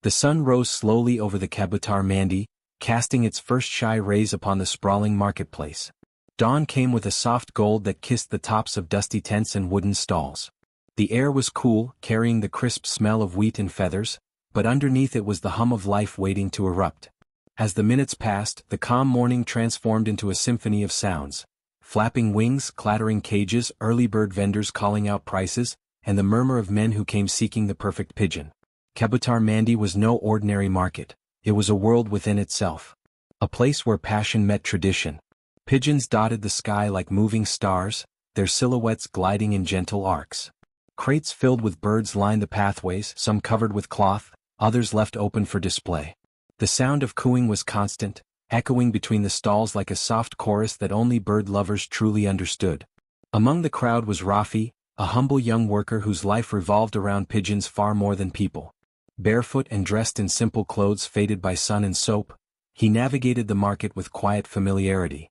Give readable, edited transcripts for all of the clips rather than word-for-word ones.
The sun rose slowly over the Kabutar Mandi, casting its first shy rays upon the sprawling marketplace. Dawn came with a soft gold that kissed the tops of dusty tents and wooden stalls. The air was cool, carrying the crisp smell of wheat and feathers, but underneath it was the hum of life waiting to erupt. As the minutes passed, the calm morning transformed into a symphony of sounds. Flapping wings, clattering cages, early bird vendors calling out prices, and the murmur of men who came seeking the perfect pigeon. Kabutar Mandi was no ordinary market. It was a world within itself. A place where passion met tradition. Pigeons dotted the sky like moving stars, their silhouettes gliding in gentle arcs. Crates filled with birds lined the pathways, some covered with cloth, others left open for display. The sound of cooing was constant, echoing between the stalls like a soft chorus that only bird lovers truly understood. Among the crowd was Rafi, a humble young worker whose life revolved around pigeons far more than people. Barefoot and dressed in simple clothes faded by sun and soap, he navigated the market with quiet familiarity.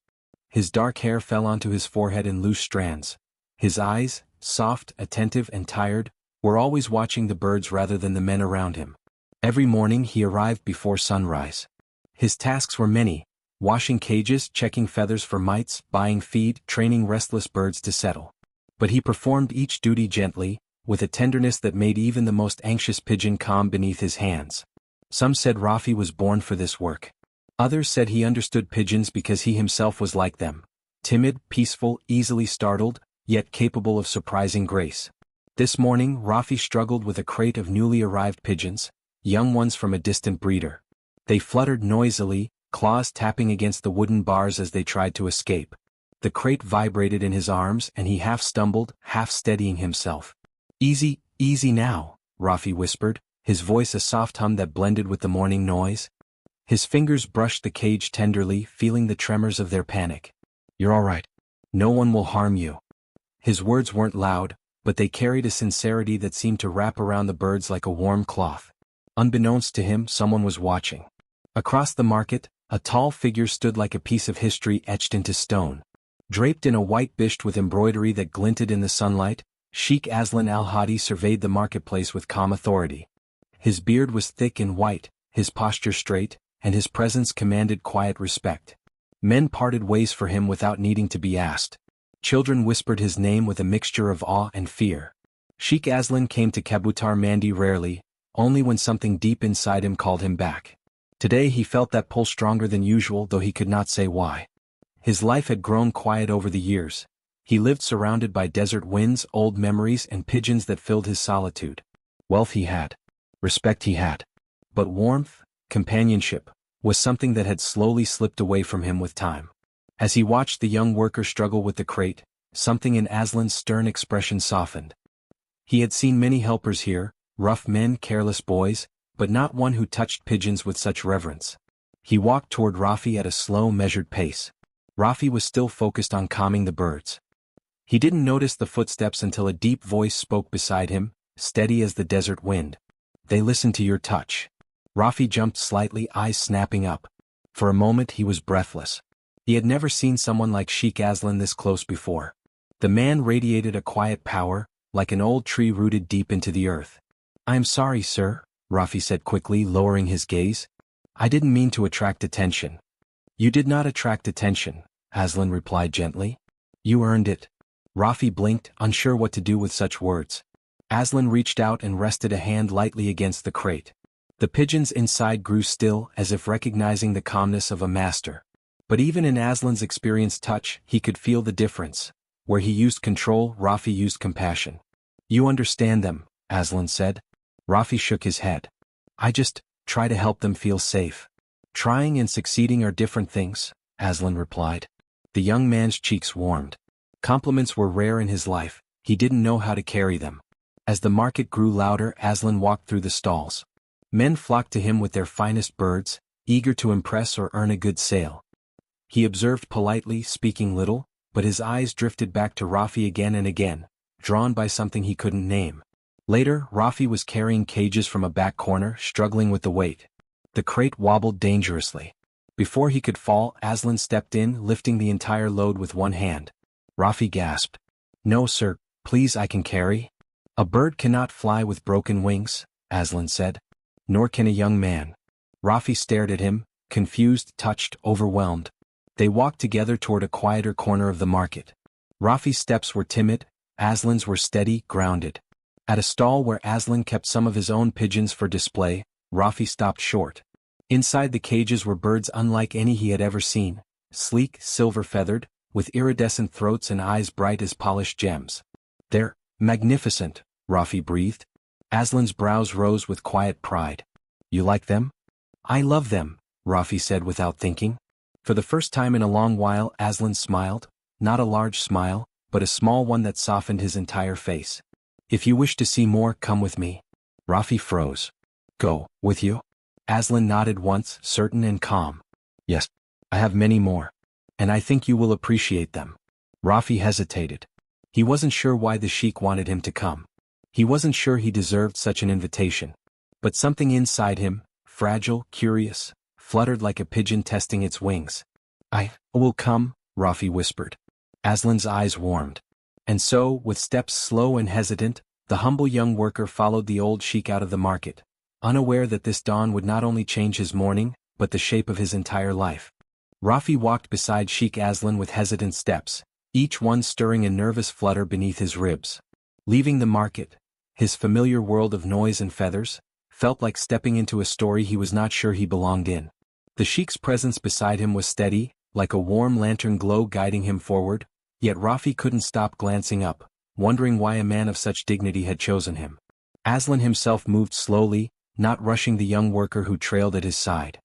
His dark hair fell onto his forehead in loose strands. His eyes, soft, attentive and tired, were always watching the birds rather than the men around him. Every morning he arrived before sunrise. His tasks were many: washing cages, checking feathers for mites, buying feed, training restless birds to settle. But he performed each duty gently, with a tenderness that made even the most anxious pigeon calm beneath his hands. Some said Rafi was born for this work. Others said he understood pigeons because he himself was like them. Timid, peaceful, easily startled, yet capable of surprising grace. This morning Rafi struggled with a crate of newly arrived pigeons, young ones from a distant breeder. They fluttered noisily, claws tapping against the wooden bars as they tried to escape. The crate vibrated in his arms and he half stumbled, half steadying himself. "Easy, easy now," Rafi whispered, his voice a soft hum that blended with the morning noise. His fingers brushed the cage tenderly, feeling the tremors of their panic. "You're all right. No one will harm you." His words weren't loud, but they carried a sincerity that seemed to wrap around the birds like a warm cloth. Unbeknownst to him, someone was watching. Across the market, a tall figure stood like a piece of history etched into stone. Draped in a white bisht with embroidery that glinted in the sunlight, Sheikh Aslan al-Hadi surveyed the marketplace with calm authority. His beard was thick and white, his posture straight, and his presence commanded quiet respect. Men parted ways for him without needing to be asked. Children whispered his name with a mixture of awe and fear. Sheikh Aslan came to Kabutar Mandi rarely, only when something deep inside him called him back. Today he felt that pull stronger than usual, though he could not say why. His life had grown quiet over the years. He lived surrounded by desert winds, old memories and pigeons that filled his solitude. Wealth he had. Respect he had. But warmth, companionship, was something that had slowly slipped away from him with time. As he watched the young worker struggle with the crate, something in Aslan's stern expression softened. He had seen many helpers here, rough men, careless boys, but not one who touched pigeons with such reverence. He walked toward Rafi at a slow, measured pace. Rafi was still focused on calming the birds. He didn't notice the footsteps until a deep voice spoke beside him, steady as the desert wind. "They listen to your touch." Rafi jumped slightly, eyes snapping up. For a moment he was breathless. He had never seen someone like Sheikh Aslan this close before. The man radiated a quiet power, like an old tree rooted deep into the earth. "I am sorry, sir," Rafi said quickly, lowering his gaze. "I didn't mean to attract attention." "You did not attract attention," Aslan replied gently. "You earned it." Rafi blinked, unsure what to do with such words. Aslan reached out and rested a hand lightly against the crate. The pigeons inside grew still, as if recognizing the calmness of a master. But even in Aslan's experienced touch, he could feel the difference. Where he used control, Rafi used compassion. "You understand them," Aslan said. Rafi shook his head. "I just try to help them feel safe." "Trying and succeeding are different things," Aslan replied. The young man's cheeks warmed. Compliments were rare in his life, he didn't know how to carry them. As the market grew louder, Aslan walked through the stalls. Men flocked to him with their finest birds, eager to impress or earn a good sale. He observed politely, speaking little, but his eyes drifted back to Rafi again and again, drawn by something he couldn't name. Later, Rafi was carrying cages from a back corner, struggling with the weight. The crate wobbled dangerously. Before he could fall, Aslan stepped in, lifting the entire load with one hand. Rafi gasped. "No, sir, please, I can carry." "A bird cannot fly with broken wings," Aslan said. Nor can a young man. Rafi stared at him, confused, touched, overwhelmed. They walked together toward a quieter corner of the market. Rafi's steps were timid, Aslan's were steady, grounded. At a stall where Aslan kept some of his own pigeons for display, Rafi stopped short. Inside the cages were birds unlike any he had ever seen, sleek, silver-feathered, with iridescent throats and eyes bright as polished gems. "They're magnificent," Rafi breathed. Aslan's brows rose with quiet pride. "You like them?" "I love them," Rafi said without thinking. For the first time in a long while Aslan smiled, not a large smile, but a small one that softened his entire face. "If you wish to see more, come with me." Rafi froze. "Go, with you?" Aslan nodded once, certain and calm. "Yes, I have many more. And I think you will appreciate them." Rafi hesitated. He wasn't sure why the Sheikh wanted him to come. He wasn't sure he deserved such an invitation. But something inside him, fragile, curious, fluttered like a pigeon testing its wings. "I will come," Rafi whispered. Aslan's eyes warmed. And so, with steps slow and hesitant, the humble young worker followed the old Sheikh out of the market, unaware that this dawn would not only change his morning, but the shape of his entire life. Rafi walked beside Sheikh Aslan with hesitant steps, each one stirring a nervous flutter beneath his ribs. Leaving the market, his familiar world of noise and feathers, felt like stepping into a story he was not sure he belonged in. The Sheikh's presence beside him was steady, like a warm lantern glow guiding him forward, yet Rafi couldn't stop glancing up, wondering why a man of such dignity had chosen him. Aslan himself moved slowly, not rushing the young worker who trailed at his side.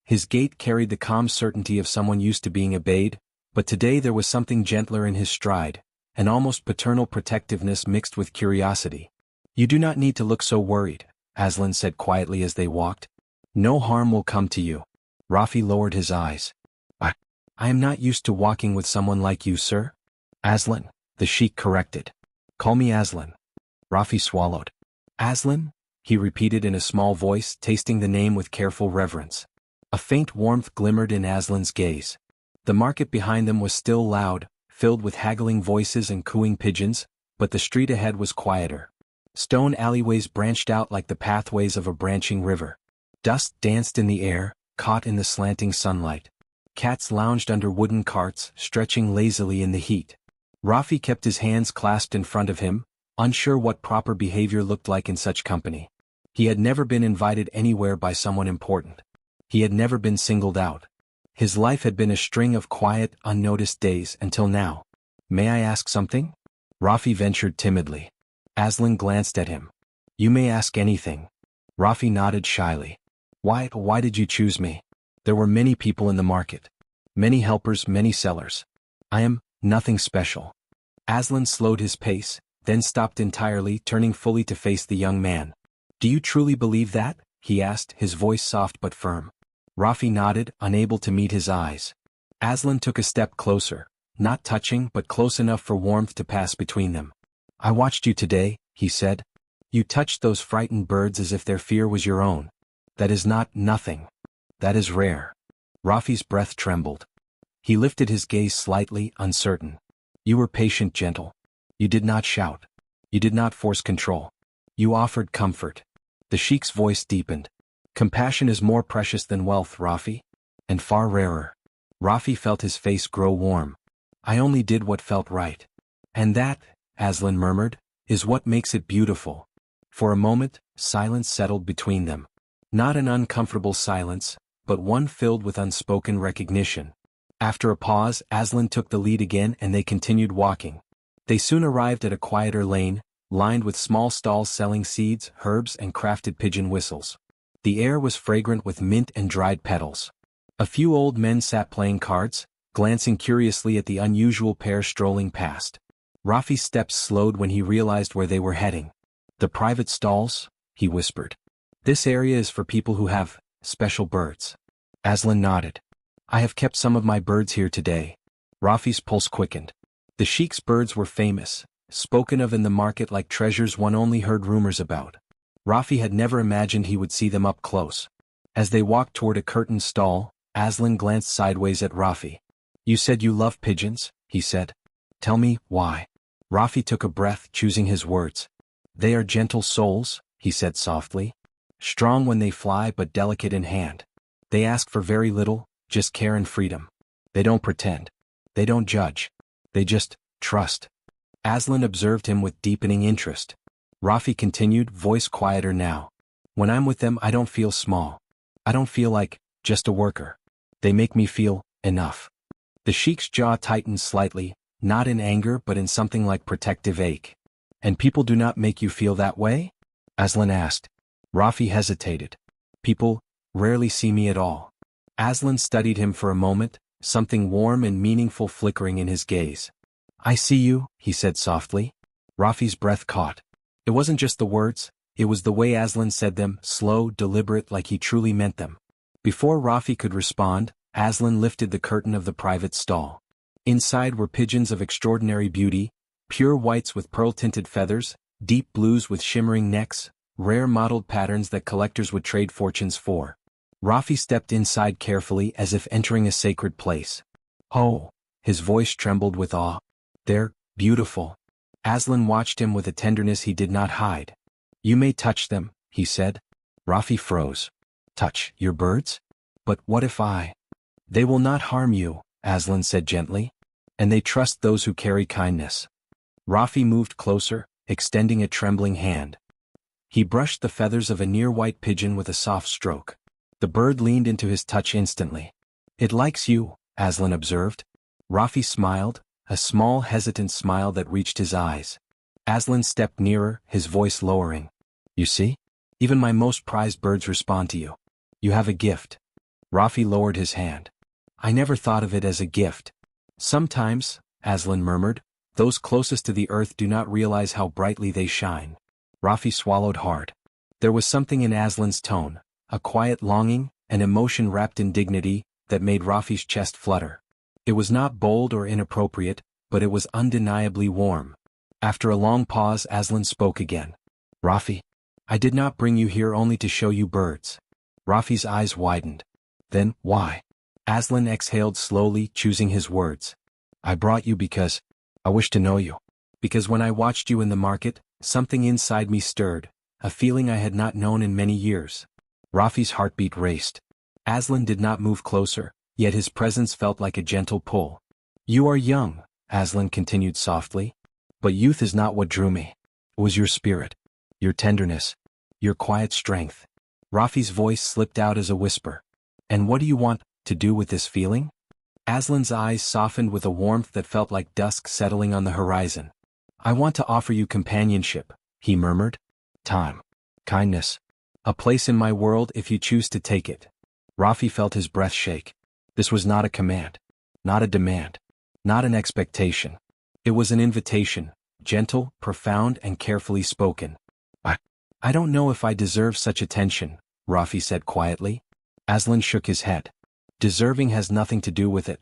His gait carried the calm certainty of someone used to being obeyed, but today there was something gentler in his stride, an almost paternal protectiveness mixed with curiosity. "You do not need to look so worried," Aslan said quietly as they walked. "No harm will come to you." Rafi lowered his eyes. I am not used to walking with someone like you, sir." "Aslan," the Sheikh corrected. "Call me Aslan." Rafi swallowed. "Aslan?" he repeated in a small voice, tasting the name with careful reverence. A faint warmth glimmered in Aslan's gaze. The market behind them was still loud, filled with haggling voices and cooing pigeons, but the street ahead was quieter. Stone alleyways branched out like the pathways of a branching river. Dust danced in the air, caught in the slanting sunlight. Cats lounged under wooden carts, stretching lazily in the heat. Rafi kept his hands clasped in front of him, unsure what proper behavior looked like in such company. He had never been invited anywhere by someone important. He had never been singled out. His life had been a string of quiet, unnoticed days until now. "May I ask something?" Rafi ventured timidly. Aslan glanced at him. "You may ask anything." Rafi nodded shyly. Why did you choose me?" "There were many people in the market. Many helpers, many sellers. I am nothing special." Aslan slowed his pace, then stopped entirely, turning fully to face the young man. "Do you truly believe that?" he asked, his voice soft but firm. Rafi nodded, unable to meet his eyes. Aslan took a step closer, not touching but close enough for warmth to pass between them. "I watched you today," he said. "You touched those frightened birds as if their fear was your own. That is not nothing. That is rare." Rafi's breath trembled. He lifted his gaze slightly, uncertain. "You were patient, gentle. You did not shout. You did not force control. You offered comfort." The Sheikh's voice deepened. "Compassion is more precious than wealth, Rafi. And far rarer." Rafi felt his face grow warm. "I only did what felt right. And that," Aslan murmured, "is what makes it beautiful." For a moment, silence settled between them. Not an uncomfortable silence, but one filled with unspoken recognition. After a pause, Aslan took the lead again and they continued walking. They soon arrived at a quieter lane, lined with small stalls selling seeds, herbs and crafted pigeon whistles. The air was fragrant with mint and dried petals. A few old men sat playing cards, glancing curiously at the unusual pair strolling past. Rafi's steps slowed when he realized where they were heading. "The private stalls?" he whispered. "This area is for people who have special birds." Aslan nodded. "I have kept some of my birds here today." Rafi's pulse quickened. The Sheikh's birds were famous, spoken of in the market like treasures one only heard rumors about. Rafi had never imagined he would see them up close. As they walked toward a curtained stall, Aslan glanced sideways at Rafi. "You said you love pigeons," he said. "Tell me why." Rafi took a breath, choosing his words. "They are gentle souls," he said softly. Strong when they fly but delicate in hand. They ask for very little, just care and freedom. They don't pretend. They don't judge. They just trust. Aslan observed him with deepening interest. Rafi continued, voice quieter now. When I'm with them I don't feel small. I don't feel like just a worker. They make me feel enough. The Sheikh's jaw tightened slightly, not in anger but in something like protective ache. And people do not make you feel that way? Aslan asked. Rafi hesitated. People rarely see me at all. Aslan studied him for a moment, something warm and meaningful flickering in his gaze. I see you, he said softly. Rafi's breath caught. It wasn't just the words, it was the way Aslan said them, slow, deliberate, like he truly meant them. Before Rafi could respond, Aslan lifted the curtain of the private stall. Inside were pigeons of extraordinary beauty, pure whites with pearl-tinted feathers, deep blues with shimmering necks, rare mottled patterns that collectors would trade fortunes for. Rafi stepped inside carefully as if entering a sacred place. Oh, his voice trembled with awe. They're beautiful. Aslan watched him with a tenderness he did not hide. You may touch them, he said. Rafi froze. Touch your birds? But what if I? They will not harm you, Aslan said gently. And they trust those who carry kindness. Rafi moved closer, extending a trembling hand. He brushed the feathers of a near-white pigeon with a soft stroke. The bird leaned into his touch instantly. It likes you, Aslan observed. Rafi smiled, a small hesitant smile that reached his eyes. Aslan stepped nearer, his voice lowering. You see? Even my most prized birds respond to you. You have a gift. Rafi lowered his hand. I never thought of it as a gift. Sometimes, Aslan murmured, those closest to the earth do not realize how brightly they shine. Rafi swallowed hard. There was something in Aslan's tone, a quiet longing, an emotion wrapped in dignity, that made Rafi's chest flutter. It was not bold or inappropriate, but it was undeniably warm. After a long pause, Aslan spoke again. Rafi, I did not bring you here only to show you birds. Rafi's eyes widened. Then, why? Aslan exhaled slowly, choosing his words. I brought you because I wish to know you. Because when I watched you in the market, something inside me stirred, a feeling I had not known in many years. Rafi's heartbeat raced. Aslan did not move closer, yet his presence felt like a gentle pull. You are young, Aslan continued softly. But youth is not what drew me. It was your spirit, your tenderness, your quiet strength. Rafi's voice slipped out as a whisper. And what do you want to do with this feeling? Aslan's eyes softened with a warmth that felt like dusk settling on the horizon. I want to offer you companionship, he murmured. Time. Kindness. A place in my world if you choose to take it. Rafi felt his breath shake. This was not a command. Not a demand. Not an expectation. It was an invitation, gentle, profound, and carefully spoken. I don't know if I deserve such attention, Rafi said quietly. Aslan shook his head. Deserving has nothing to do with it.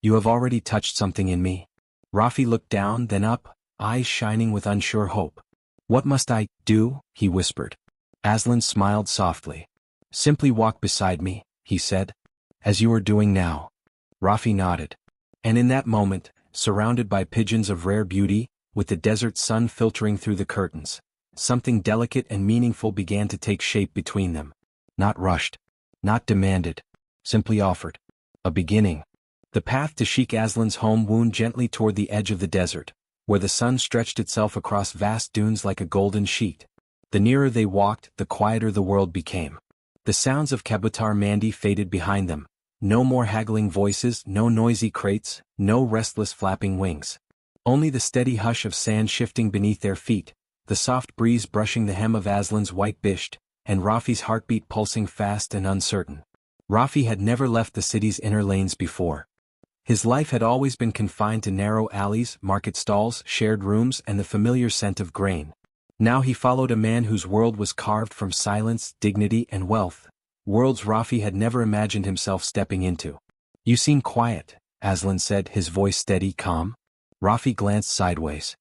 You have already touched something in me. Rafi looked down, then up, eyes shining with unsure hope. What must I do? He whispered. Aslan smiled softly. Simply walk beside me, he said. As you are doing now. Rafi nodded. And in that moment, surrounded by pigeons of rare beauty, with the desert sun filtering through the curtains, something delicate and meaningful began to take shape between them. Not rushed. Not demanded. Simply offered. A beginning. The path to Sheikh Aslan's home wound gently toward the edge of the desert, where the sun stretched itself across vast dunes like a golden sheet. The nearer they walked, the quieter the world became. The sounds of Kabutar Mandi faded behind them. No more haggling voices, no noisy crates, no restless flapping wings. Only the steady hush of sand shifting beneath their feet, the soft breeze brushing the hem of Aslan's white bisht, and Rafi's heartbeat pulsing fast and uncertain. Rafi had never left the city's inner lanes before. His life had always been confined to narrow alleys, market stalls, shared rooms, and the familiar scent of grain. Now he followed a man whose world was carved from silence, dignity, and wealth, worlds Rafi had never imagined himself stepping into. You seem quiet, Aslan said, his voice steady, calm. Rafi glanced sideways.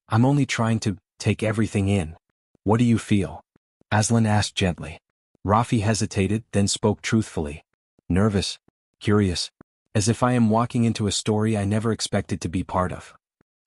I'm only trying to take everything in. What do you feel? Aslan asked gently. Rafi hesitated, then spoke truthfully. Nervous, curious, as if I am walking into a story I never expected to be part of.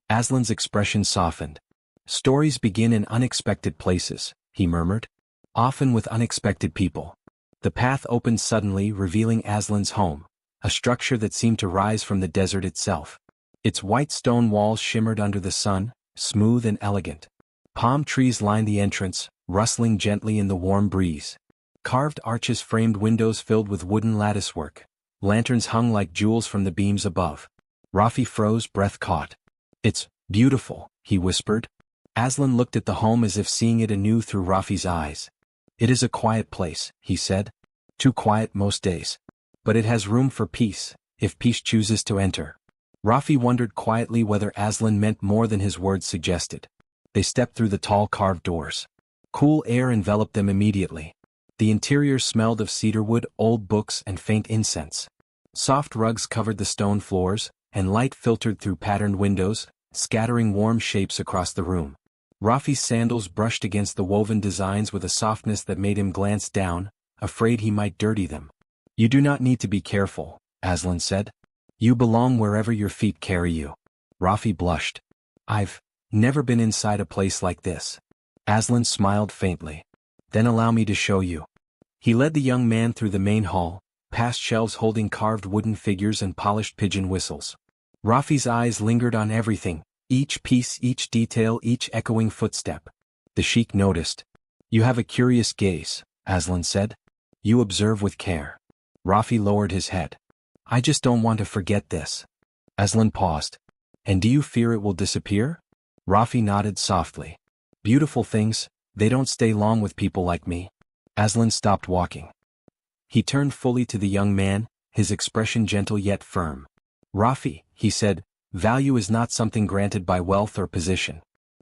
Aslan's expression softened. Stories begin in unexpected places, he murmured. often with unexpected people. The path opened suddenly, revealing Aslan's home, a structure that seemed to rise from the desert itself. Its white stone walls shimmered under the sun, smooth and elegant. Palm trees lined the entrance, rustling gently in the warm breeze. Carved arches framed windows filled with wooden latticework. Lanterns hung like jewels from the beams above. Rafi froze, breath caught. "It's beautiful," he whispered. Aslan looked at the home as if seeing it anew through Rafi's eyes. "It is a quiet place," he said. "Too quiet most days. But it has room for peace, if peace chooses to enter." Rafi wondered quietly whether Aslan meant more than his words suggested. They stepped through the tall carved doors. Cool air enveloped them immediately. The interior smelled of cedarwood, old books, and faint incense. Soft rugs covered the stone floors, and light filtered through patterned windows, scattering warm shapes across the room. Rafi's sandals brushed against the woven designs with a softness that made him glance down, afraid he might dirty them. "You do not need to be careful," Aslan said. "You belong wherever your feet carry you." Rafi blushed. "I've never been inside a place like this." Aslan smiled faintly. "Then allow me to show you." He led the young man through the main hall, past shelves holding carved wooden figures and polished pigeon whistles. Rafi's eyes lingered on everything, each piece, each detail, each echoing footstep. The Sheikh noticed. "You have a curious gaze," Aslan said. "You observe with care." Rafi lowered his head. "I just don't want to forget this." Aslan paused. "And do you fear it will disappear?" Rafi nodded softly. "Beautiful things, they don't stay long with people like me." Aslan stopped walking. He turned fully to the young man, his expression gentle yet firm. "Rafi," he said, "value is not something granted by wealth or position.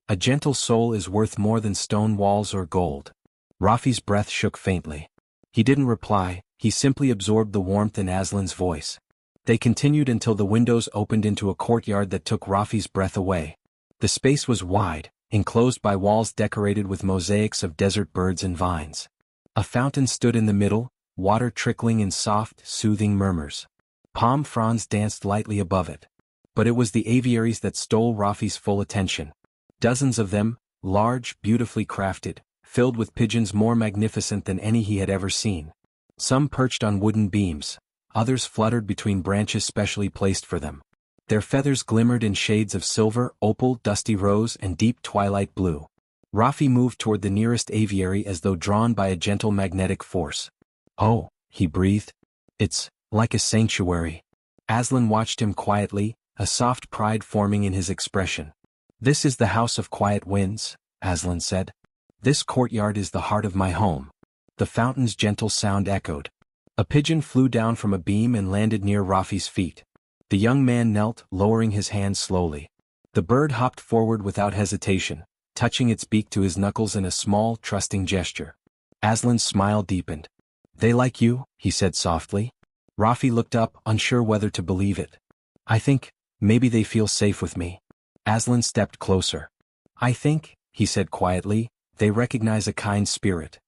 A gentle soul is worth more than stone walls or gold." Rafi's breath shook faintly. He didn't reply, he simply absorbed the warmth in Aslan's voice. They continued until the windows opened into a courtyard that took Rafi's breath away. The space was wide, enclosed by walls decorated with mosaics of desert birds and vines. A fountain stood in the middle, water trickling in soft, soothing murmurs. Palm fronds danced lightly above it. But it was the aviaries that stole Rafi's full attention. Dozens of them, large, beautifully crafted, filled with pigeons more magnificent than any he had ever seen. Some perched on wooden beams, others fluttered between branches specially placed for them. Their feathers glimmered in shades of silver, opal, dusty rose, and deep twilight blue. Rafi moved toward the nearest aviary as though drawn by a gentle magnetic force. "Oh," he breathed. "It's like a sanctuary." Aslan watched him quietly, a soft pride forming in his expression. "This is the house of quiet winds," Aslan said. "This courtyard is the heart of my home." The fountain's gentle sound echoed. A pigeon flew down from a beam and landed near Rafi's feet. The young man knelt, lowering his hands slowly. The bird hopped forward without hesitation, touching its beak to his knuckles in a small, trusting gesture. Aslan's smile deepened. "They like you?" he said softly. Rafi looked up, unsure whether to believe it. "I think, maybe they feel safe with me." Aslan stepped closer. "I think," he said quietly, "they recognize a kind spirit."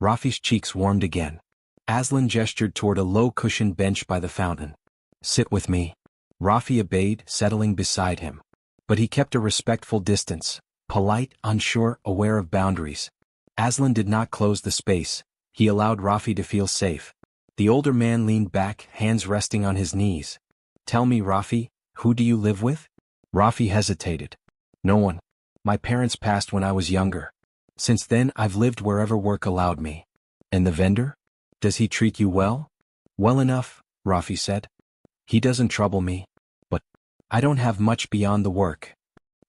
Rafi's cheeks warmed again. Aslan gestured toward a low-cushioned bench by the fountain. "Sit with me." Rafi obeyed, settling beside him. But he kept a respectful distance, polite, unsure, aware of boundaries. Aslan did not close the space. He allowed Rafi to feel safe. The older man leaned back, hands resting on his knees. "Tell me, Rafi, who do you live with?" Rafi hesitated. "No one. My parents passed when I was younger. Since then I've lived wherever work allowed me." "And the vendor? Does he treat you well?" "Well enough," Rafi said. "He doesn't trouble me. But I don't have much beyond the work."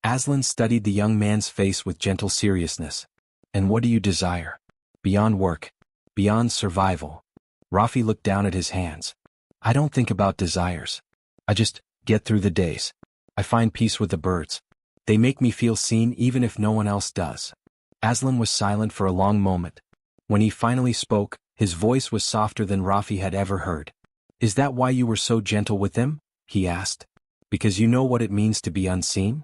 Aslan studied the young man's face with gentle seriousness. "And what do you desire? Beyond work? Beyond survival?" Rafi looked down at his hands. "I don't think about desires. I just get through the days. I find peace with the birds. They make me feel seen even if no one else does." Aslan was silent for a long moment. When he finally spoke, his voice was softer than Rafi had ever heard. "Is that why you were so gentle with them?" he asked. "Because you know what it means to be unseen?"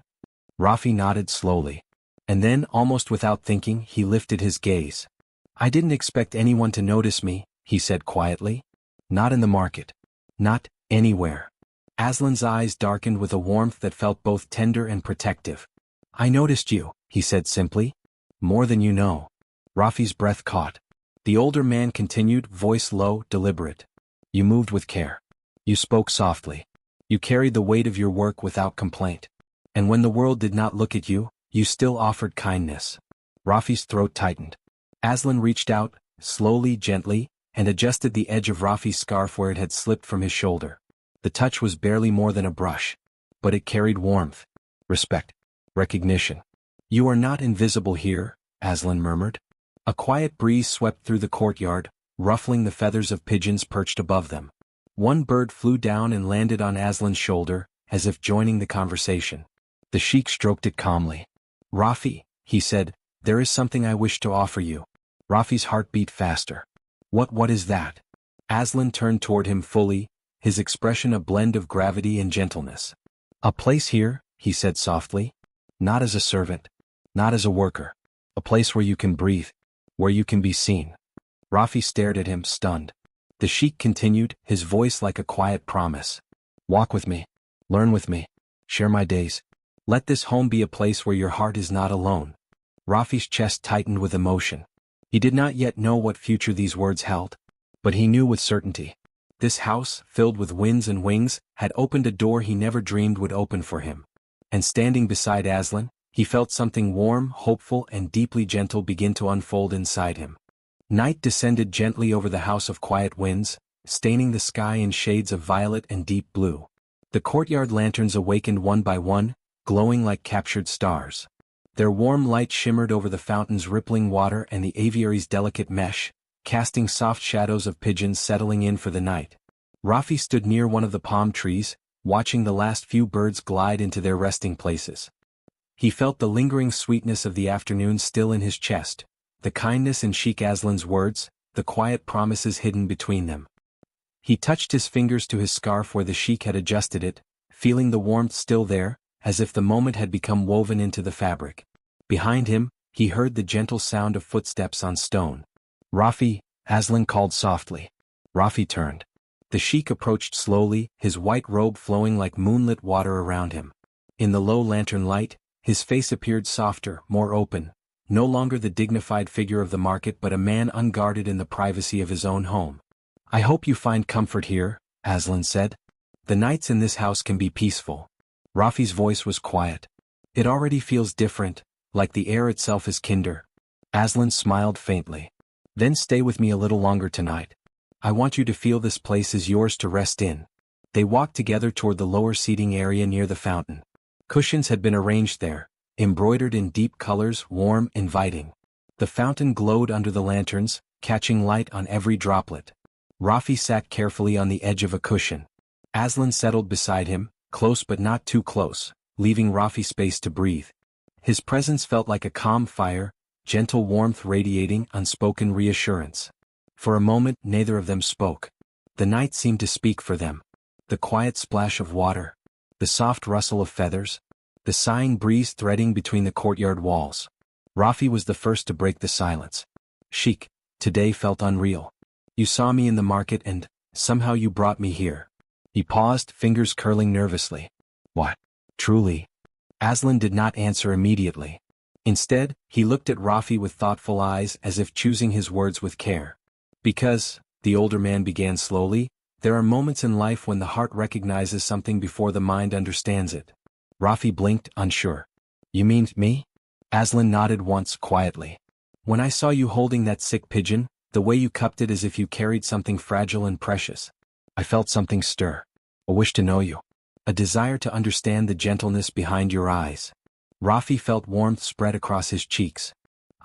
Rafi nodded slowly. And then, almost without thinking, he lifted his gaze. "I didn't expect anyone to notice me," he said quietly. "Not in the market. Not anywhere." Aslan's eyes darkened with a warmth that felt both tender and protective. "I noticed you," he said simply. "More than you know." Rafi's breath caught. The older man continued, voice low, deliberate. You moved with care. You spoke softly. You carried the weight of your work without complaint. And when the world did not look at you, you still offered kindness. Rafi's throat tightened. Aslan reached out, slowly, gently, and adjusted the edge of Rafi's scarf where it had slipped from his shoulder. The touch was barely more than a brush. But it carried warmth, respect, recognition. You are not invisible here, Aslan murmured. A quiet breeze swept through the courtyard, ruffling the feathers of pigeons perched above them. One bird flew down and landed on Aslan's shoulder, as if joining the conversation. The Sheikh stroked it calmly. Rafi, he said, there is something I wish to offer you. Rafi's heart beat faster. What is that? Aslan turned toward him fully, his expression a blend of gravity and gentleness. A place here, he said softly. Not as a servant. Not as a worker. A place where you can breathe. Where you can be seen. Rafi stared at him, stunned. The Sheikh continued, his voice like a quiet promise. Walk with me. Learn with me. Share my days. Let this home be a place where your heart is not alone. Rafi's chest tightened with emotion. He did not yet know what future these words held. But he knew with certainty. This house, filled with winds and wings, had opened a door he never dreamed would open for him. And standing beside Aslan, he felt something warm, hopeful, and deeply gentle begin to unfold inside him. Night descended gently over the house of quiet winds, staining the sky in shades of violet and deep blue. The courtyard lanterns awakened one by one, glowing like captured stars. Their warm light shimmered over the fountain's rippling water and the aviary's delicate mesh, casting soft shadows of pigeons settling in for the night. Rafi stood near one of the palm trees, watching the last few birds glide into their resting places. He felt the lingering sweetness of the afternoon still in his chest, the kindness in Sheikh Aslan's words, the quiet promises hidden between them. He touched his fingers to his scarf where the Sheikh had adjusted it, feeling the warmth still there, as if the moment had become woven into the fabric. Behind him, he heard the gentle sound of footsteps on stone. Rafi, Aslan called softly. Rafi turned. The Sheikh approached slowly, his white robe flowing like moonlit water around him. In the low lantern light, his face appeared softer, more open, no longer the dignified figure of the market but a man unguarded in the privacy of his own home. I hope you find comfort here, Aslan said. The nights in this house can be peaceful. Rafi's voice was quiet. It already feels different, like the air itself is kinder. Aslan smiled faintly. Then stay with me a little longer tonight. I want you to feel this place is yours to rest in. They walked together toward the lower seating area near the fountain. Cushions had been arranged there, embroidered in deep colors, warm, inviting. The fountain glowed under the lanterns, catching light on every droplet. Rafi sat carefully on the edge of a cushion. Aslan settled beside him, close but not too close, leaving Rafi space to breathe. His presence felt like a calm fire, gentle warmth radiating unspoken reassurance. For a moment neither of them spoke. The night seemed to speak for them. The quiet splash of water. The soft rustle of feathers. The sighing breeze threading between the courtyard walls. Rafi was the first to break the silence. Sheikh, today felt unreal. You saw me in the market and, somehow you brought me here. He paused, fingers curling nervously. What? Truly? Aslan did not answer immediately. Instead, he looked at Rafi with thoughtful eyes as if choosing his words with care. Because, the older man began slowly, there are moments in life when the heart recognizes something before the mind understands it. Rafi blinked, unsure. You mean me? Aslan nodded once, quietly. When I saw you holding that sick pigeon, the way you cupped it as if you carried something fragile and precious, I felt something stir. A wish to know you. A desire to understand the gentleness behind your eyes. Rafi felt warmth spread across his cheeks.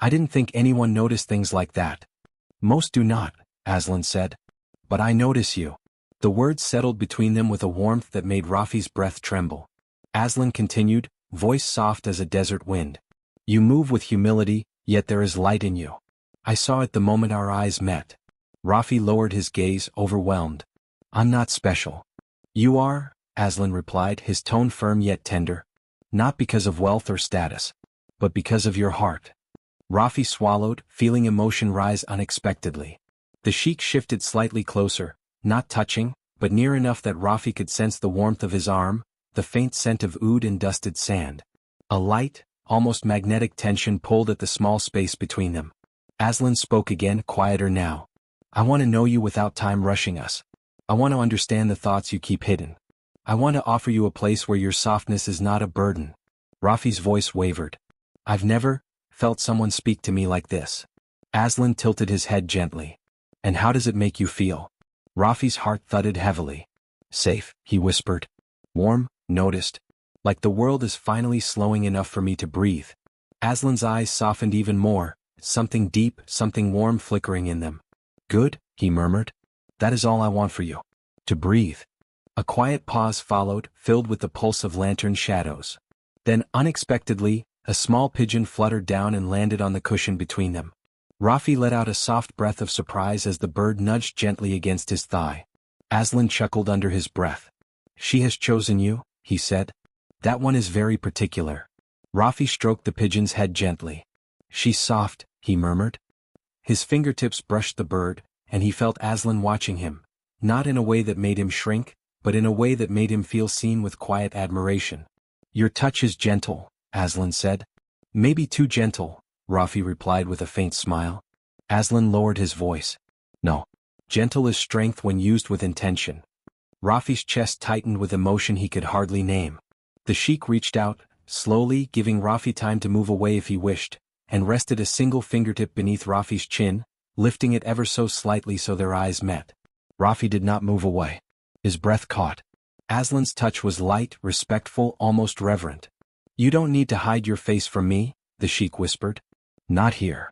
I didn't think anyone noticed things like that. Most do not, Aslan said. But I notice you. The words settled between them with a warmth that made Rafi's breath tremble. Aslan continued, voice soft as a desert wind. You move with humility, yet there is light in you. I saw it the moment our eyes met. Rafi lowered his gaze, overwhelmed. I'm not special. You are, Aslan replied, his tone firm yet tender. Not because of wealth or status, but because of your heart. Rafi swallowed, feeling emotion rise unexpectedly. The Sheikh shifted slightly closer, not touching, but near enough that Rafi could sense the warmth of his arm, the faint scent of oud and dusted sand. A light, almost magnetic tension pulled at the small space between them. Aslan spoke again, quieter now. I want to know you without time rushing us. I want to understand the thoughts you keep hidden. I want to offer you a place where your softness is not a burden. Rafi's voice wavered. I've never felt someone speak to me like this. Aslan tilted his head gently. And how does it make you feel? Rafi's heart thudded heavily. Safe, he whispered. Warm, noticed. Like the world is finally slowing enough for me to breathe. Aslan's eyes softened even more, something deep, something warm flickering in them. Good, he murmured. That is all I want for you. To breathe. A quiet pause followed, filled with the pulse of lantern shadows. Then, unexpectedly, a small pigeon fluttered down and landed on the cushion between them. Rafi let out a soft breath of surprise as the bird nudged gently against his thigh. Aslan chuckled under his breath. She has chosen you, he said. That one is very particular. Rafi stroked the pigeon's head gently. She's soft, he murmured. His fingertips brushed the bird, and he felt Aslan watching him, not in a way that made him shrink, but in a way that made him feel seen with quiet admiration. Your touch is gentle, Aslan said. Maybe too gentle, Rafi replied with a faint smile. Aslan lowered his voice. No. Gentle is strength when used with intention. Rafi's chest tightened with emotion he could hardly name. The Sheikh reached out, slowly, giving Rafi time to move away if he wished, and rested a single fingertip beneath Rafi's chin, lifting it ever so slightly so their eyes met. Rafi did not move away. His breath caught. Aslan's touch was light, respectful, almost reverent. You don't need to hide your face from me, the Sheikh whispered. Not here.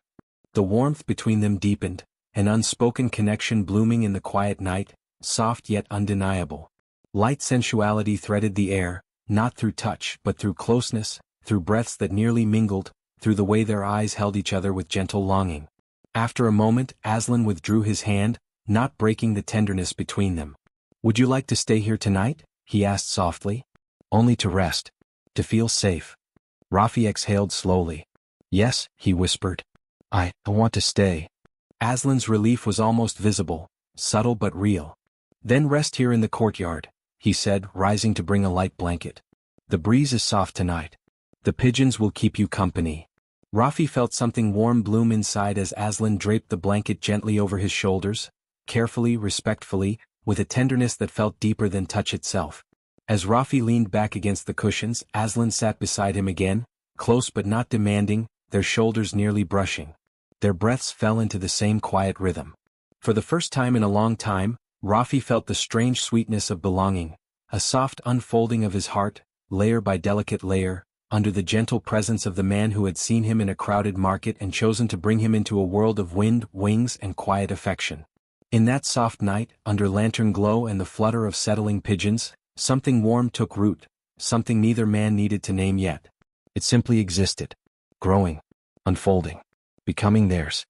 The warmth between them deepened, an unspoken connection blooming in the quiet night, soft yet undeniable. Light sensuality threaded the air, not through touch but through closeness, through breaths that nearly mingled, through the way their eyes held each other with gentle longing. After a moment, Aslan withdrew his hand, not breaking the tenderness between them. Would you like to stay here tonight? He asked softly. Only to rest. To feel safe. Rafi exhaled slowly. Yes, he whispered. I want to stay. Aslan's relief was almost visible, subtle but real. Then rest here in the courtyard, he said, rising to bring a light blanket. The breeze is soft tonight. The pigeons will keep you company. Rafi felt something warm bloom inside as Aslan draped the blanket gently over his shoulders, carefully, respectfully, with a tenderness that felt deeper than touch itself. As Rafi leaned back against the cushions, Aslan sat beside him again, close but not demanding, their shoulders nearly brushing. Their breaths fell into the same quiet rhythm. For the first time in a long time, Rafi felt the strange sweetness of belonging, a soft unfolding of his heart, layer by delicate layer, under the gentle presence of the man who had seen him in a crowded market and chosen to bring him into a world of wind, wings, and quiet affection. In that soft night, under lantern glow and the flutter of settling pigeons, something warm took root, something neither man needed to name yet. It simply existed, growing, unfolding, becoming theirs.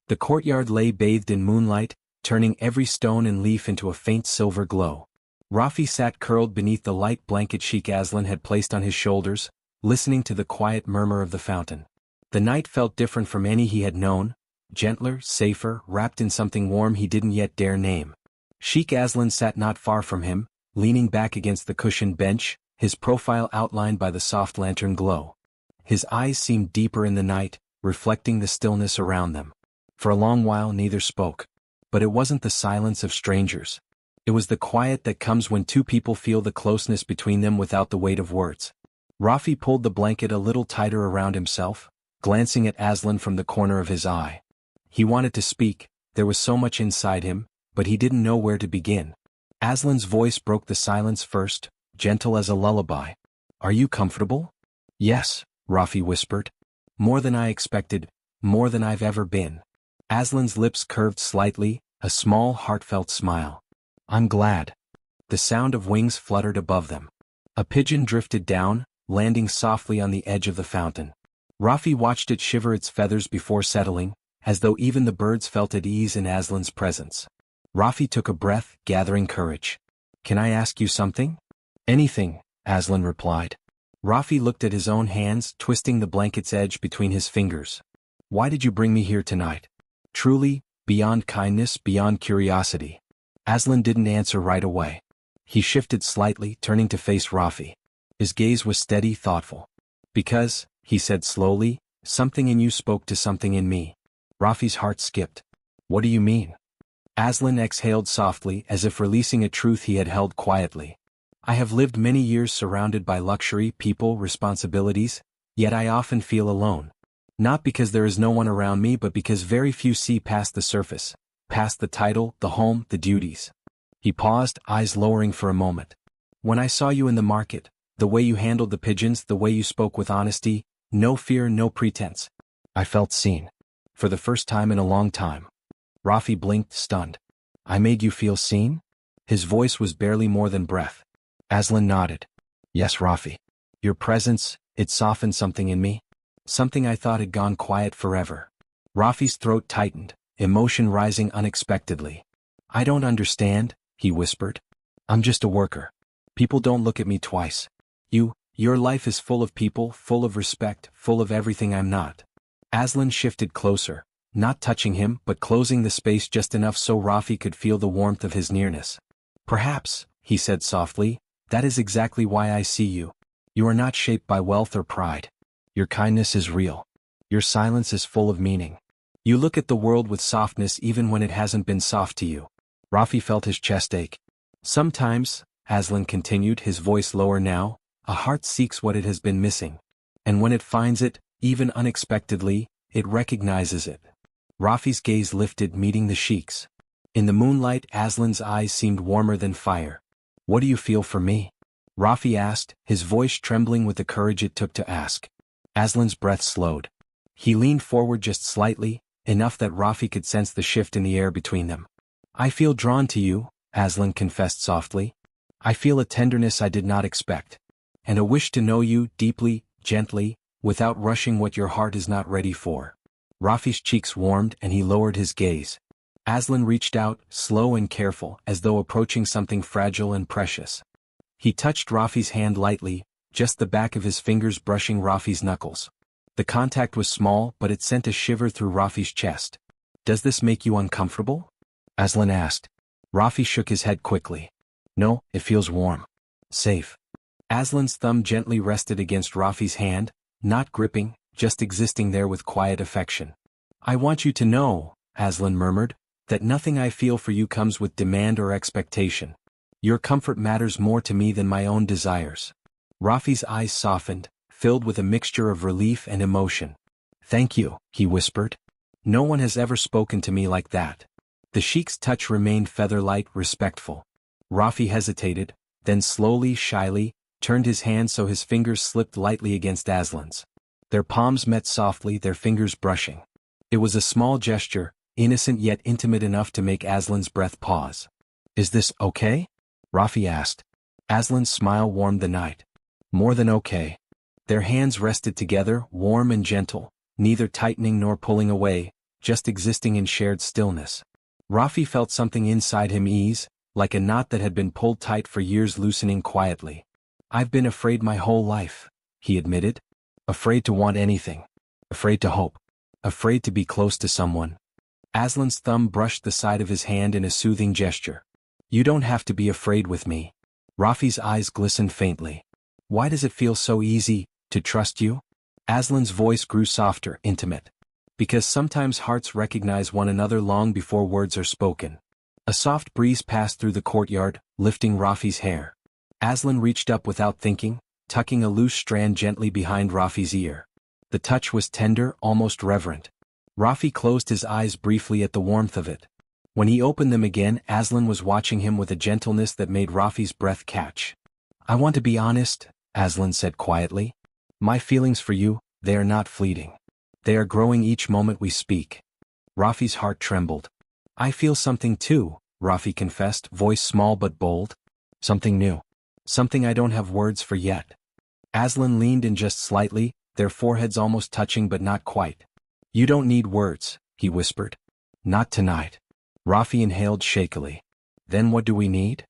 The courtyard lay bathed in moonlight, turning every stone and leaf into a faint silver glow. Rafi sat curled beneath the light blanket Sheikh Aslan had placed on his shoulders, listening to the quiet murmur of the fountain. The night felt different from any he had known, gentler, safer, wrapped in something warm he didn't yet dare name. Sheikh Aslan sat not far from him, leaning back against the cushioned bench, his profile outlined by the soft lantern glow. His eyes seemed deeper in the night, reflecting the stillness around them. For a long while neither spoke. But it wasn't the silence of strangers. It was the quiet that comes when two people feel the closeness between them without the weight of words. Rafi pulled the blanket a little tighter around himself, glancing at Aslan from the corner of his eye. He wanted to speak, there was so much inside him, but he didn't know where to begin. Aslan's voice broke the silence first, gentle as a lullaby. Are you comfortable? Yes, Rafi whispered. More than I expected, more than I've ever been. Aslan's lips curved slightly, a small heartfelt smile. I'm glad. The sound of wings fluttered above them. A pigeon drifted down, landing softly on the edge of the fountain. Rafi watched it shiver its feathers before settling, as though even the birds felt at ease in Aslan's presence. Rafi took a breath, gathering courage. Can I ask you something? Anything, Aslan replied. Rafi looked at his own hands, twisting the blanket's edge between his fingers. Why did you bring me here tonight? Truly, beyond kindness, beyond curiosity. Aslan didn't answer right away. He shifted slightly, turning to face Rafi. His gaze was steady, thoughtful. Because, he said slowly, something in you spoke to something in me. Rafi's heart skipped. What do you mean? Aslan exhaled softly as if releasing a truth he had held quietly. I have lived many years surrounded by luxury, people, responsibilities, yet I often feel alone. Not because there is no one around me but because very few see past the surface, past the title, the home, the duties. He paused, eyes lowering for a moment. When I saw you in the market, the way you handled the pigeons, the way you spoke with honesty, no fear, no pretense, I felt seen. For the first time in a long time. Rafi blinked, stunned. I made you feel seen? His voice was barely more than breath. Aslan nodded. Yes, Rafi. Your presence, it softened something in me. Something I thought had gone quiet forever. Rafi's throat tightened, emotion rising unexpectedly. I don't understand, he whispered. I'm just a worker. People don't look at me twice. Your life is full of people, full of respect, full of everything I'm not. Aslan shifted closer, not touching him but closing the space just enough so Rafi could feel the warmth of his nearness. Perhaps, he said softly, that is exactly why I see you. You are not shaped by wealth or pride. Your kindness is real. Your silence is full of meaning. You look at the world with softness even when it hasn't been soft to you. Rafi felt his chest ache. Sometimes, Aslan continued, his voice lower now, a heart seeks what it has been missing. And when it finds it, even unexpectedly, it recognizes it. Rafi's gaze lifted, meeting the Sheikh's. In the moonlight, Aslan's eyes seemed warmer than fire. What do you feel for me? Rafi asked, his voice trembling with the courage it took to ask. Aslan's breath slowed. He leaned forward just slightly, enough that Rafi could sense the shift in the air between them. I feel drawn to you, Aslan confessed softly. I feel a tenderness I did not expect. And a wish to know you deeply, gently, without rushing what your heart is not ready for. Rafi's cheeks warmed and he lowered his gaze. Aslan reached out, slow and careful, as though approaching something fragile and precious. He touched Rafi's hand lightly, just the back of his fingers brushing Rafi's knuckles. The contact was small but it sent a shiver through Rafi's chest. Does this make you uncomfortable? Aslan asked. Rafi shook his head quickly. No, it feels warm. Safe. Aslan's thumb gently rested against Rafi's hand, not gripping, just existing there with quiet affection. I want you to know, Aslan murmured, that nothing I feel for you comes with demand or expectation. Your comfort matters more to me than my own desires. Rafi's eyes softened, filled with a mixture of relief and emotion. Thank you, he whispered. No one has ever spoken to me like that. The Sheikh's touch remained feather-light, respectful. Rafi hesitated, then slowly, shyly, turned his hand so his fingers slipped lightly against Aslan's. Their palms met softly, their fingers brushing. It was a small gesture, innocent yet intimate enough to make Aslan's breath pause. Is this okay? Rafi asked. Aslan's smile warmed the night. More than okay. Their hands rested together, warm and gentle, neither tightening nor pulling away, just existing in shared stillness. Rafi felt something inside him ease, like a knot that had been pulled tight for years loosening quietly. I've been afraid my whole life, he admitted. Afraid to want anything. Afraid to hope. Afraid to be close to someone. Aslan's thumb brushed the side of his hand in a soothing gesture. You don't have to be afraid with me. Rafi's eyes glistened faintly. Why does it feel so easy to trust you? Aslan's voice grew softer, intimate. Because sometimes hearts recognize one another long before words are spoken. A soft breeze passed through the courtyard, lifting Rafi's hair. Aslan reached up without thinking, tucking a loose strand gently behind Rafi's ear. The touch was tender, almost reverent. Rafi closed his eyes briefly at the warmth of it. When he opened them again, Aslan was watching him with a gentleness that made Rafi's breath catch. I want to be honest, Aslan said quietly. My feelings for you, they are not fleeting. They are growing each moment we speak. Rafi's heart trembled. I feel something too, Rafi confessed, voice small but bold. Something new. Something I don't have words for yet. Aslan leaned in just slightly, their foreheads almost touching but not quite. You don't need words, he whispered. Not tonight. Rafi inhaled shakily. Then what do we need?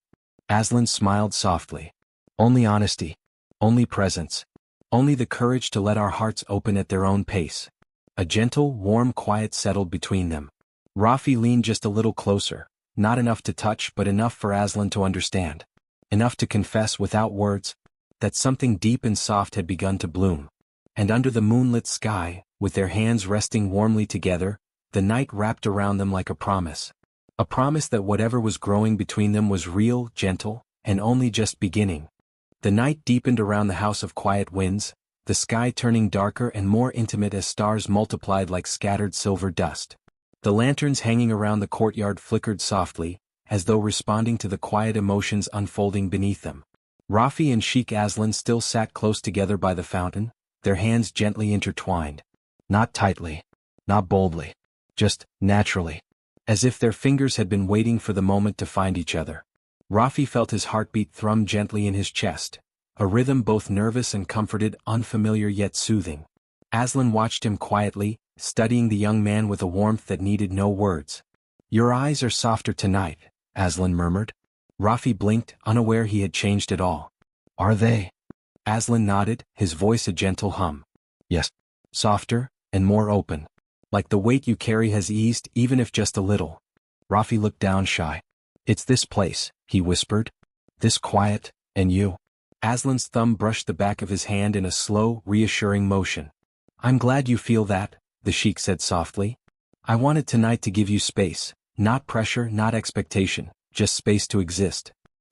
Aslan smiled softly. Only honesty. Only presence. Only the courage to let our hearts open at their own pace. A gentle, warm quiet settled between them. Rafi leaned just a little closer, not enough to touch but enough for Aslan to understand. Enough to confess without words, that something deep and soft had begun to bloom. And under the moonlit sky, with their hands resting warmly together, the night wrapped around them like a promise. A promise that whatever was growing between them was real, gentle, and only just beginning. The night deepened around the house of quiet winds, the sky turning darker and more intimate as stars multiplied like scattered silver dust. The lanterns hanging around the courtyard flickered softly, as though responding to the quiet emotions unfolding beneath them. Rafi and Sheikh Aslan still sat close together by the fountain, their hands gently intertwined. Not tightly, not boldly, just naturally, as if their fingers had been waiting for the moment to find each other. Rafi felt his heartbeat thrum gently in his chest, a rhythm both nervous and comforted, unfamiliar yet soothing. Aslan watched him quietly, studying the young man with a warmth that needed no words. "Your eyes are softer tonight," Aslan murmured. Rafi blinked, unaware he had changed at all. "Are they?" Aslan nodded, his voice a gentle hum. "Yes. Softer, and more open. Like the weight you carry has eased, even if just a little." Rafi looked down shy. "It's this place," he whispered. "This quiet, and you." Aslan's thumb brushed the back of his hand in a slow, reassuring motion. "I'm glad you feel that," the Sheikh said softly. "I wanted tonight to give you space, not pressure, not expectation, just space to exist."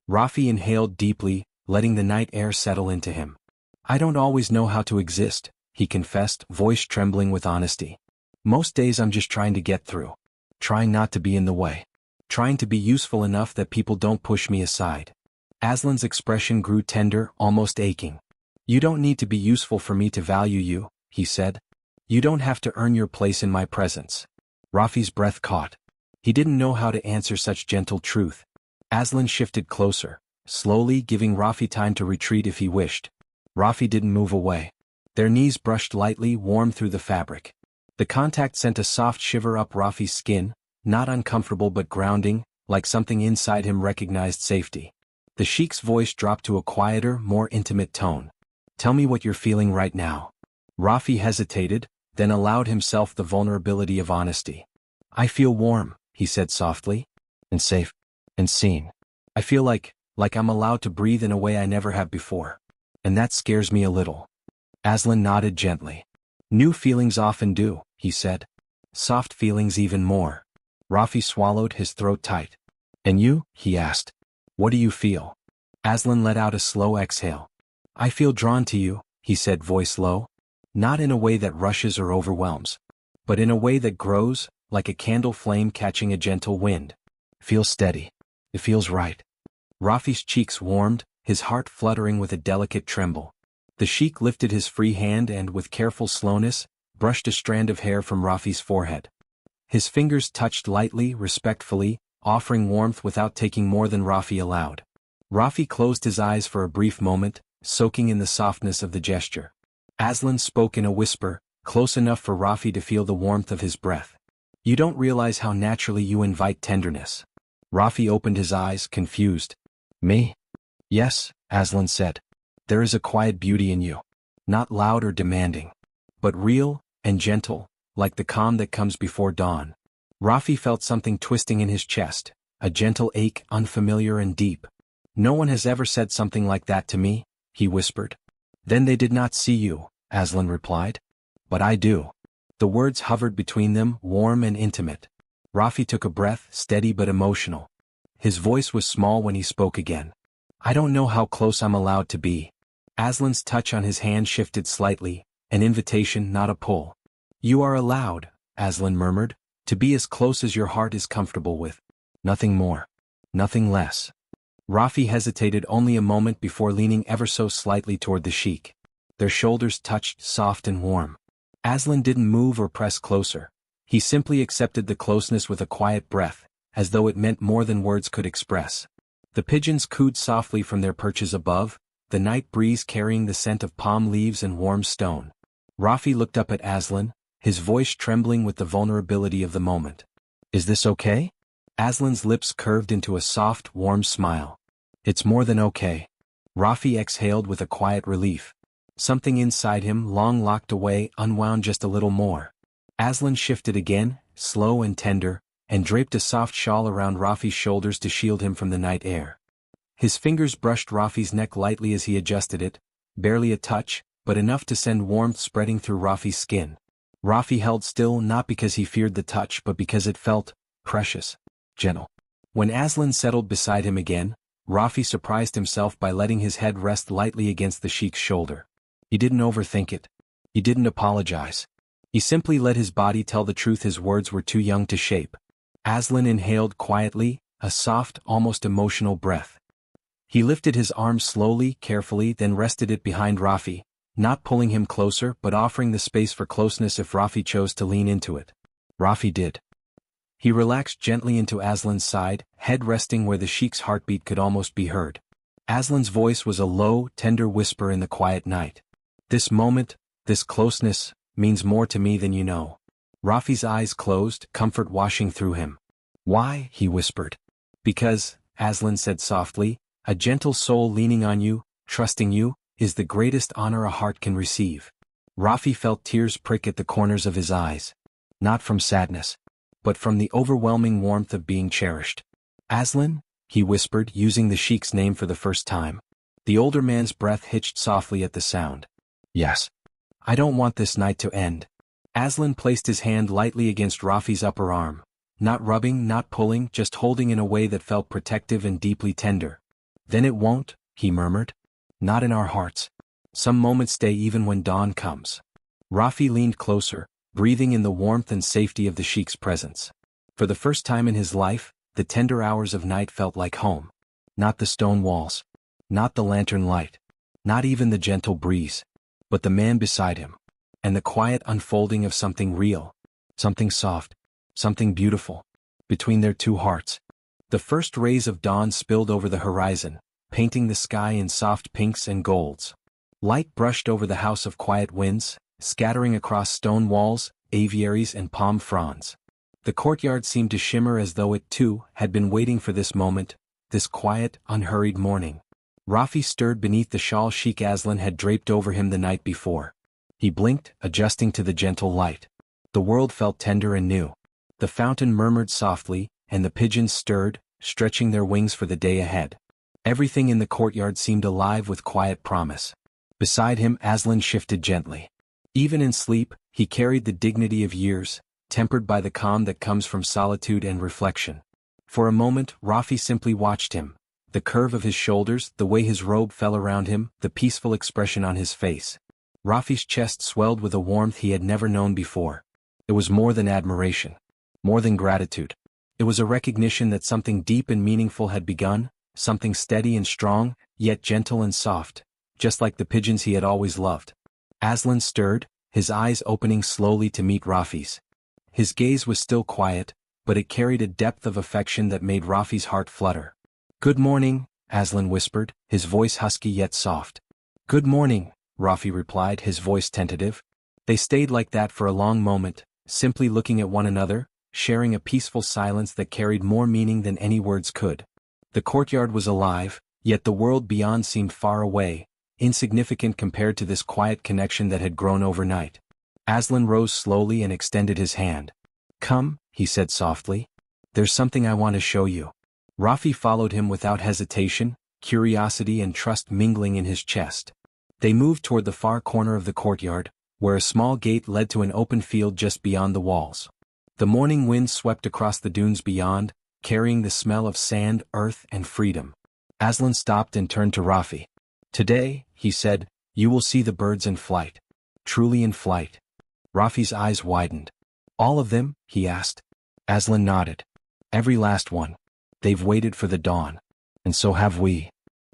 Rafi inhaled deeply, letting the night air settle into him. "I don't always know how to exist," he confessed, voice trembling with honesty. "Most days I'm just trying to get through. Trying not to be in the way. Trying to be useful enough that people don't push me aside." Aslan's expression grew tender, almost aching. "You don't need to be useful for me to value you," he said. "You don't have to earn your place in my presence." Rafi's breath caught. He didn't know how to answer such gentle truth. Aslan shifted closer, slowly giving Rafi time to retreat if he wished. Rafi didn't move away. Their knees brushed lightly, warm through the fabric. The contact sent a soft shiver up Rafi's skin, not uncomfortable but grounding, like something inside him recognized safety. The Sheikh's voice dropped to a quieter, more intimate tone. "Tell me what you're feeling right now." Rafi hesitated, then allowed himself the vulnerability of honesty. "I feel warm," he said softly. "And safe. And seen. I feel like I'm allowed to breathe in a way I never have before. And that scares me a little." Aslan nodded gently. "New feelings often do," he said. "Soft feelings even more." Rafi swallowed, his throat tight. "And you?" he asked. "What do you feel?" Aslan let out a slow exhale. "I feel drawn to you," he said, voice low. "Not in a way that rushes or overwhelms. But in a way that grows, like a candle flame catching a gentle wind. Feels steady. It feels right." Rafi's cheeks warmed, his heart fluttering with a delicate tremble. The Sheikh lifted his free hand and, with careful slowness, brushed a strand of hair from Rafi's forehead. His fingers touched lightly, respectfully, offering warmth without taking more than Rafi allowed. Rafi closed his eyes for a brief moment, soaking in the softness of the gesture. Aslan spoke in a whisper, close enough for Rafi to feel the warmth of his breath. "You don't realize how naturally you invite tenderness." Rafi opened his eyes, confused. "Me?" "Yes," Aslan said. "There is a quiet beauty in you. Not loud or demanding. But real, and gentle, like the calm that comes before dawn." Rafi felt something twisting in his chest, a gentle ache, unfamiliar and deep. "No one has ever said something like that to me," he whispered. "Then they did not see you," Aslan replied. "But I do." The words hovered between them, warm and intimate. Rafi took a breath, steady but emotional. His voice was small when he spoke again. "I don't know how close I'm allowed to be." Aslan's touch on his hand shifted slightly, an invitation, not a pull. "You are allowed," Aslan murmured, "to be as close as your heart is comfortable with. Nothing more. Nothing less." Rafi hesitated only a moment before leaning ever so slightly toward the Sheikh. Their shoulders touched, soft and warm. Aslan didn't move or press closer. He simply accepted the closeness with a quiet breath, as though it meant more than words could express. The pigeons cooed softly from their perches above, the night breeze carrying the scent of palm leaves and warm stone. Rafi looked up at Aslan, his voice trembling with the vulnerability of the moment. "Is this okay?" Aslan's lips curved into a soft, warm smile. "It's more than okay." Rafi exhaled with a quiet relief. Something inside him, long locked away, unwound just a little more. Aslan shifted again, slow and tender, and draped a soft shawl around Rafi's shoulders to shield him from the night air. His fingers brushed Rafi's neck lightly as he adjusted it, barely a touch, but enough to send warmth spreading through Rafi's skin. Rafi held still not because he feared the touch but because it felt precious, gentle. When Aslan settled beside him again, Rafi surprised himself by letting his head rest lightly against the Sheikh's shoulder. He didn't overthink it. He didn't apologize. He simply let his body tell the truth his words were too young to shape. Aslan inhaled quietly, a soft, almost emotional breath. He lifted his arm slowly, carefully, then rested it behind Rafi, not pulling him closer but offering the space for closeness if Rafi chose to lean into it. Rafi did. He relaxed gently into Aslan's side, head resting where the Sheikh's heartbeat could almost be heard. Aslan's voice was a low, tender whisper in the quiet night. This moment, this closeness, means more to me than you know. Rafi's eyes closed, comfort washing through him. Why? He whispered. Because, Aslan said softly, a gentle soul leaning on you, trusting you, is the greatest honor a heart can receive. Rafi felt tears prick at the corners of his eyes. Not from sadness, but from the overwhelming warmth of being cherished. Aslan, he whispered, using the Sheikh's name for the first time. The older man's breath hitched softly at the sound. Yes. I don't want this night to end. Aslan placed his hand lightly against Rafi's upper arm. Not rubbing, not pulling, just holding in a way that felt protective and deeply tender. Then it won't, he murmured. Not in our hearts. Some moments stay even when dawn comes. Rafi leaned closer, breathing in the warmth and safety of the Sheikh's presence. For the first time in his life, the tender hours of night felt like home. Not the stone walls. Not the lantern light. Not even the gentle breeze. But the man beside him. And the quiet unfolding of something real. Something soft. Something beautiful. Between their two hearts. The first rays of dawn spilled over the horizon, painting the sky in soft pinks and golds. Light brushed over the house of quiet winds, scattering across stone walls, aviaries and palm fronds. The courtyard seemed to shimmer as though it, too, had been waiting for this moment, this quiet, unhurried morning. Rafi stirred beneath the shawl Sheikh Aslan had draped over him the night before. He blinked, adjusting to the gentle light. The world felt tender and new. The fountain murmured softly, and the pigeons stirred, stretching their wings for the day ahead. Everything in the courtyard seemed alive with quiet promise. Beside him Aslan shifted gently. Even in sleep, he carried the dignity of years, tempered by the calm that comes from solitude and reflection. For a moment Rafi simply watched him. The curve of his shoulders, the way his robe fell around him, the peaceful expression on his face. Rafi's chest swelled with a warmth he had never known before. It was more than admiration. More than gratitude. It was a recognition that something deep and meaningful had begun, something steady and strong, yet gentle and soft, just like the pigeons he had always loved. Aslan stirred, his eyes opening slowly to meet Rafi's. His gaze was still quiet, but it carried a depth of affection that made Rafi's heart flutter. "Good morning," Aslan whispered, his voice husky yet soft. "Good morning," Rafi replied, his voice tentative. They stayed like that for a long moment, simply looking at one another, sharing a peaceful silence that carried more meaning than any words could. The courtyard was alive, yet the world beyond seemed far away, insignificant compared to this quiet connection that had grown overnight. Aslan rose slowly and extended his hand. "Come," he said softly. "There's something I want to show you." Rafi followed him without hesitation, curiosity and trust mingling in his chest. They moved toward the far corner of the courtyard, where a small gate led to an open field just beyond the walls. The morning wind swept across the dunes beyond, carrying the smell of sand, earth, and freedom. Aslan stopped and turned to Rafi. "Today," he said, "you will see the birds in flight. Truly in flight." Rafi's eyes widened. "All of them?" he asked. Aslan nodded. "Every last one. They've waited for the dawn. And so have we."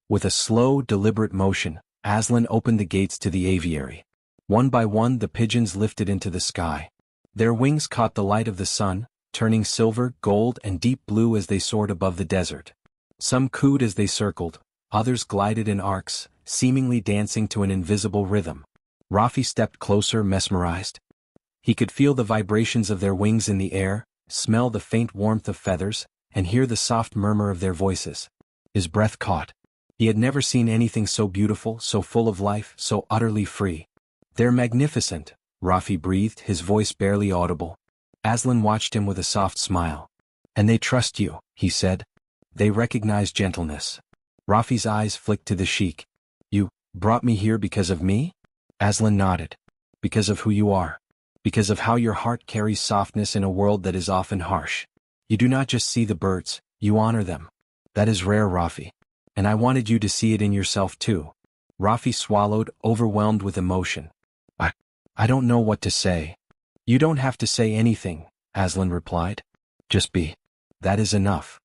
With a slow, deliberate motion, Aslan opened the gates to the aviary. One by one the pigeons lifted into the sky. Their wings caught the light of the sun, turning silver, gold, and deep blue as they soared above the desert. Some cooed as they circled, others glided in arcs, seemingly dancing to an invisible rhythm. Rafi stepped closer, mesmerized. He could feel the vibrations of their wings in the air, smell the faint warmth of feathers, and hear the soft murmur of their voices. His breath caught. He had never seen anything so beautiful, so full of life, so utterly free. "They're magnificent," Rafi breathed, his voice barely audible. Aslan watched him with a soft smile. "And they trust you," he said. "They recognize gentleness." Rafi's eyes flicked to the Sheikh. "You brought me here because of me?" Aslan nodded. "Because of who you are. because of how your heart carries softness in a world that is often harsh. You do not just see the birds, you honor them. That is rare, Rafi. And I wanted you to see it in yourself too. Rafi swallowed, overwhelmed with emotion. I don't know what to say. You don't have to say anything, Aslan replied. Just be. That is enough.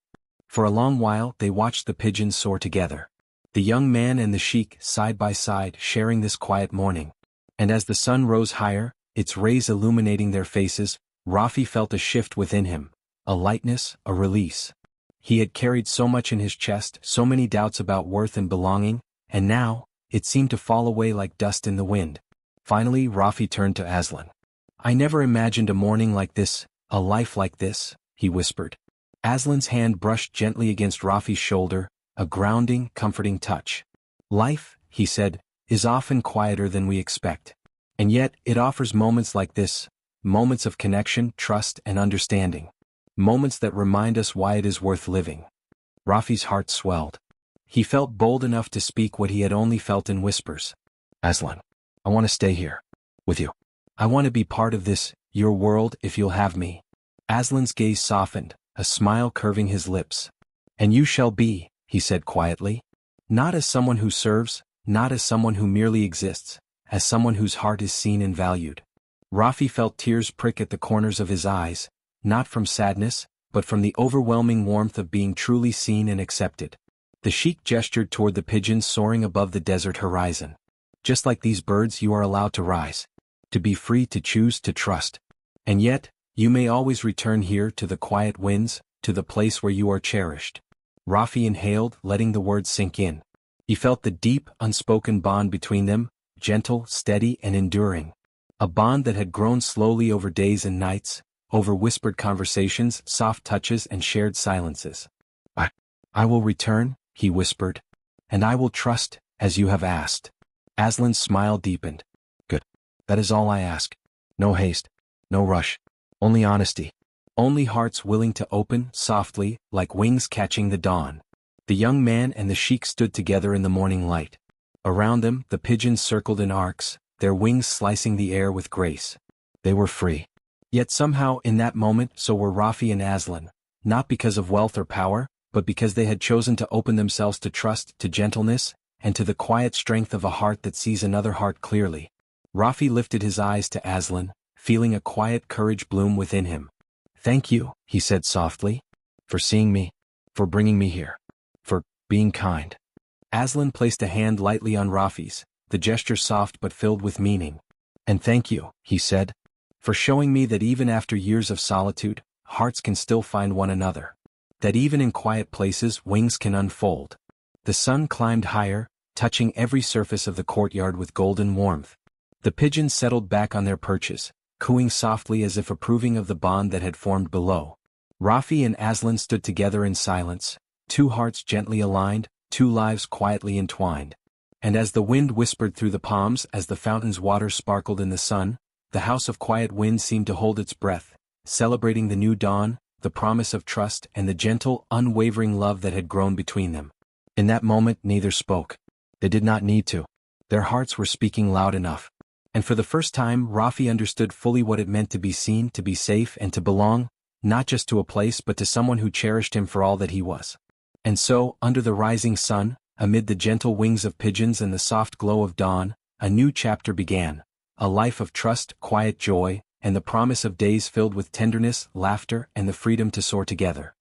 For a long while they watched the pigeons soar together. The young man and the Sheikh side by side sharing this quiet morning. And as the sun rose higher, its rays illuminating their faces, Rafi felt a shift within him, a lightness, a release. He had carried so much in his chest, so many doubts about worth and belonging, and now, it seemed to fall away like dust in the wind. Finally, Rafi turned to Aslan. I never imagined a morning like this, a life like this, he whispered. Aslan's hand brushed gently against Rafi's shoulder, a grounding, comforting touch. Life, he said, is often quieter than we expect. And yet, it offers moments like this, moments of connection, trust, and understanding. Moments that remind us why it is worth living. Rafi's heart swelled. He felt bold enough to speak what he had only felt in whispers. Aslan, I want to stay here. With you. I want to be part of this, your world, if you'll have me. Aslan's gaze softened, a smile curving his lips. And you shall be, he said quietly. Not as someone who serves, not as someone who merely exists, as someone whose heart is seen and valued. Rafi felt tears prick at the corners of his eyes, not from sadness, but from the overwhelming warmth of being truly seen and accepted. The Sheikh gestured toward the pigeons soaring above the desert horizon. Just like these birds, you are allowed to rise. To be free, to choose, to trust. And yet, you may always return here to the quiet winds, to the place where you are cherished. Rafi inhaled, letting the words sink in. He felt the deep, unspoken bond between them, gentle, steady, and enduring. A bond that had grown slowly over days and nights, over whispered conversations, soft touches, and shared silences. I will return, he whispered. And I will trust, as you have asked. Aslan's smile deepened. Good. That is all I ask. No haste. No rush. Only honesty. Only hearts willing to open, softly, like wings catching the dawn. The young man and the Sheikh stood together in the morning light. Around them, the pigeons circled in arcs, their wings slicing the air with grace. They were free. Yet somehow, in that moment, so were Rafi and Aslan, not because of wealth or power, but because they had chosen to open themselves to trust, to gentleness, and to the quiet strength of a heart that sees another heart clearly. Rafi lifted his eyes to Aslan, feeling a quiet courage bloom within him. Thank you, he said softly, for seeing me, for bringing me here, for being kind. Aslan placed a hand lightly on Rafi's, the gesture soft but filled with meaning. And thank you, he said, for showing me that even after years of solitude, hearts can still find one another. That even in quiet places, wings can unfold. The sun climbed higher, touching every surface of the courtyard with golden warmth. The pigeons settled back on their perches, cooing softly as if approving of the bond that had formed below. Rafi and Aslan stood together in silence, two hearts gently aligned, two lives quietly entwined. And as the wind whispered through the palms, as the fountain's water sparkled in the sun, the house of quiet wind seemed to hold its breath, celebrating the new dawn, the promise of trust, and the gentle, unwavering love that had grown between them. In that moment, neither spoke. They did not need to. Their hearts were speaking loud enough. And for the first time, Rafi understood fully what it meant to be seen, to be safe, and to belong, not just to a place but to someone who cherished him for all that he was. And so, under the rising sun, amid the gentle wings of pigeons and the soft glow of dawn, a new chapter began. A life of trust, quiet joy, and the promise of days filled with tenderness, laughter, and the freedom to soar together.